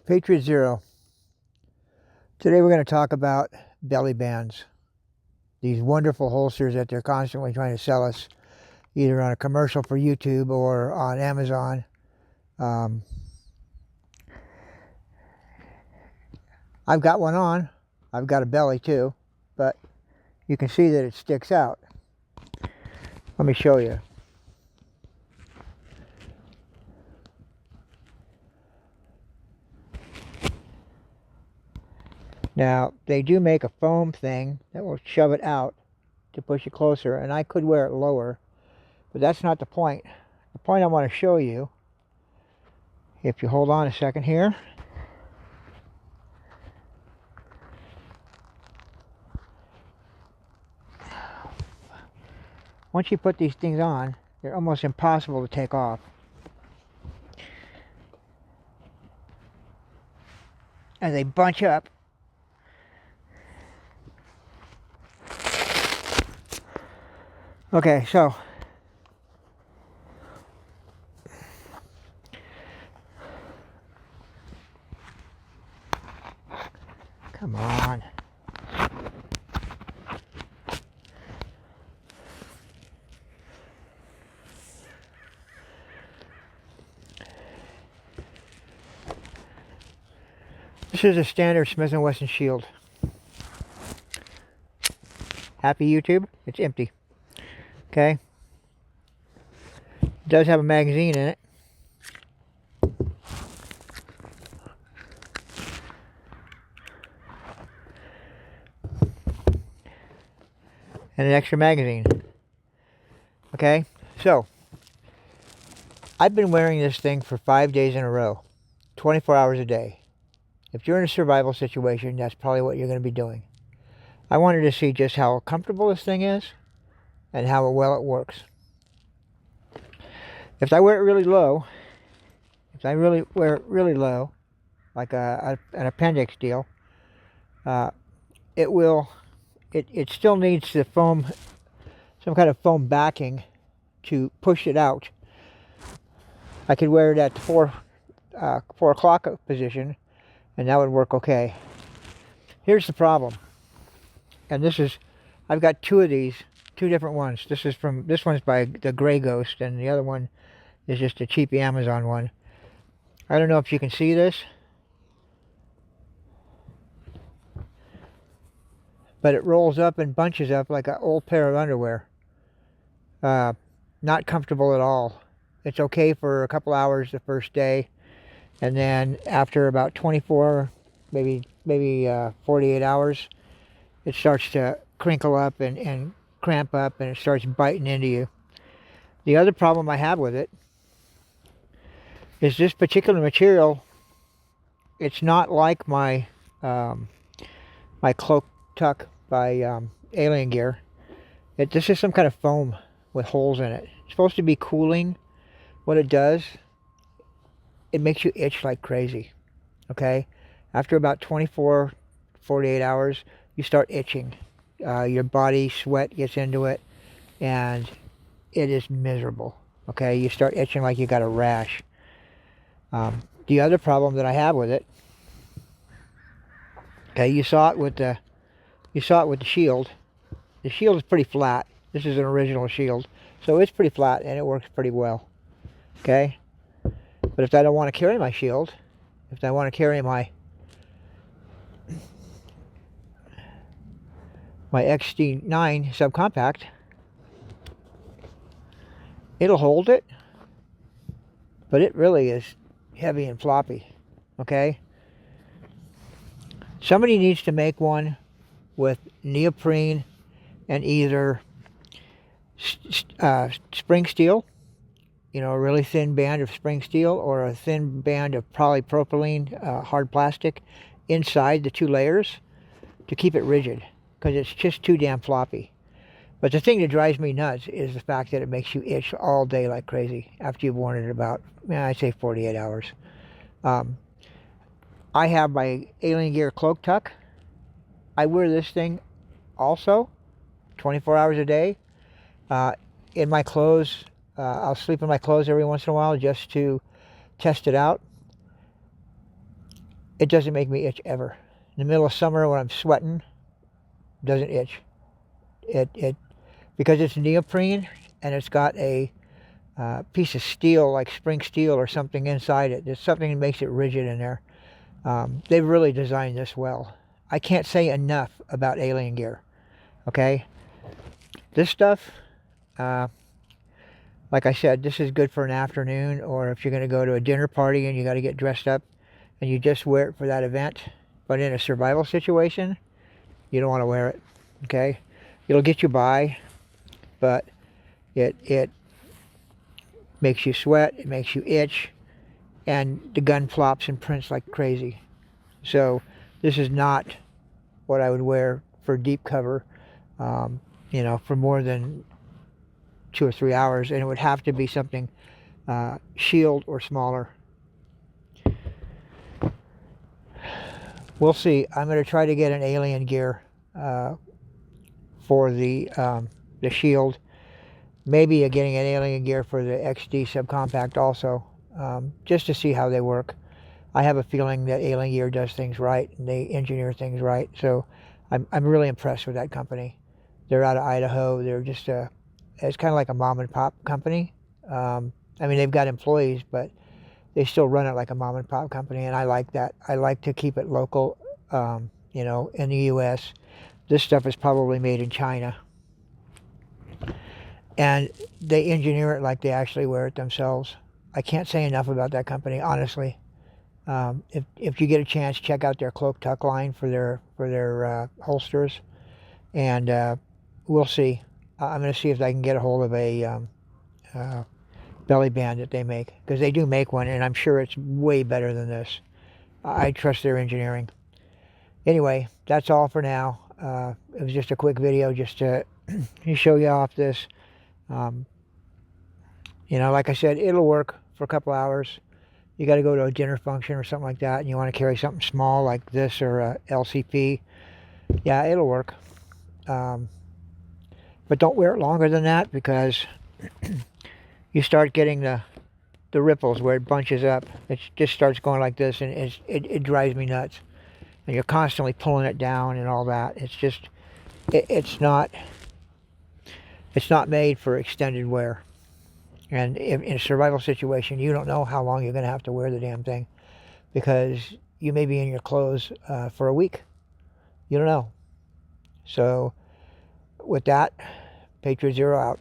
Patriot Zero. Today we're going to talk about belly bands. These wonderful holsters that they're constantly trying to sell us, either on a commercial for YouTube or on Amazon. I've got one on. I've got a belly too, but you can see that it sticks out. Let me show you. Now, they do make a foam thing that will shove it out to push it closer, and I could wear it lower, but that's not the point. The point I want to show you, if you hold on a second here, once you put these things on, they're almost impossible to take off. And they bunch up. Okay, so come on. This is a standard Smith Wesson Shield. Happy YouTube? It's empty. Okay. It does have a magazine in it. And an extra magazine. Okay, so I've been wearing this thing for 5 days in a row, 24 hours a day. If you're in a survival situation, that's probably what you're going to be doing. I wanted to see just how comfortable this thing is and how well it works. If I wear it really low, like an appendix deal, it still needs the foam, some kind of foam backing to push it out. I could wear it at the 4 o'clock position, and that would work okay. Here's the problem, and I've got two of these, two different ones. This one's by the Gray Ghost, and the other one is just a cheapy Amazon one. I don't know if you can see this, but it rolls up and bunches up like an old pair of underwear. Not comfortable at all. It's okay for a couple hours the first day, and then after about 24, maybe 48 hours, it starts to crinkle up and cramp up, and it starts biting into you. The other problem I have with it is this particular material. It's not like my my cloak tuck by Alien Gear. This is some kind of foam with holes in it. It's supposed to be cooling. What it does, it makes you itch like crazy. Okay, after about 24, 48 hours, you start itching. Your body sweat gets into it, and it is miserable. Okay, you start itching like you got a rash. The other problem that I have with it, okay, you saw it with the Shield. The Shield is pretty flat. This is an original Shield, so it's pretty flat and it works pretty well. Okay, but if I don't want to carry my Shield, if I want to carry my XD9 subcompact, it'll hold it, but it really is heavy and floppy. Okay, somebody needs to make one with neoprene and either spring steel, a really thin band of spring steel, or a thin band of polypropylene, hard plastic, inside the two layers to keep it rigid, because it's just too damn floppy. But the thing that drives me nuts is the fact that it makes you itch all day like crazy after you've worn it about, I'd say 48 hours. I have my Alien Gear cloak tuck. I wear this thing also 24 hours a day. In my clothes, I'll sleep in my clothes every once in a while just to test it out. it doesn't make me itch ever. In the middle of summer when I'm sweating, it doesn't itch. It because it's neoprene and it's got a piece of steel like spring steel or something inside it. There's something that makes it rigid in there. They've really designed this well. I can't say enough about alien gear. Okay, this stuff, like I said, this is good for an afternoon, or if you're going to go to a dinner party and you got to get dressed up and you just wear it for that event. But in a survival situation, you don't want to wear it. Okay, it'll get you by, but it makes you sweat, it makes you itch, and the gun flops and prints like crazy. So this is not what I would wear for deep cover, for more than 2 or 3 hours, and it would have to be something shield or smaller. We'll see. I'm going to try to get an alien gear for the shield. Maybe getting an alien gear for the XD subcompact also, just to see how they work. I have a feeling that alien gear does things right and they engineer things right. So I'm really impressed with that company. They're out of Idaho. They're just it's kind of like a mom and pop company. I mean, they've got employees, but they still run it like a mom and pop company, and I like that. I like to keep it local, in the U.S. This stuff is probably made in China. And they engineer it like they actually wear it themselves. I can't say enough about that company, honestly. If you get a chance, check out their cloak tuck line for their holsters, and we'll see. I'm going to see if I can get a hold of a belly band that they make, because they do make one, and I'm sure it's way better than this. I trust their engineering. Anyway, that's all for now. It was just a quick video just to show you off this. Like I said, it'll work for a couple hours. You got to go to a dinner function or something like that, and you want to carry something small like this or a LCP. Yeah, it'll work. But don't wear it longer than that, because you start getting the ripples where it bunches up. It just starts going like this, and it drives me nuts. And you're constantly pulling it down and all that. It's just, it's not made for extended wear. And in a survival situation, you don't know how long you're going to have to wear the damn thing, because you may be in your clothes for a week. You don't know. So with that, Patriot Zero out.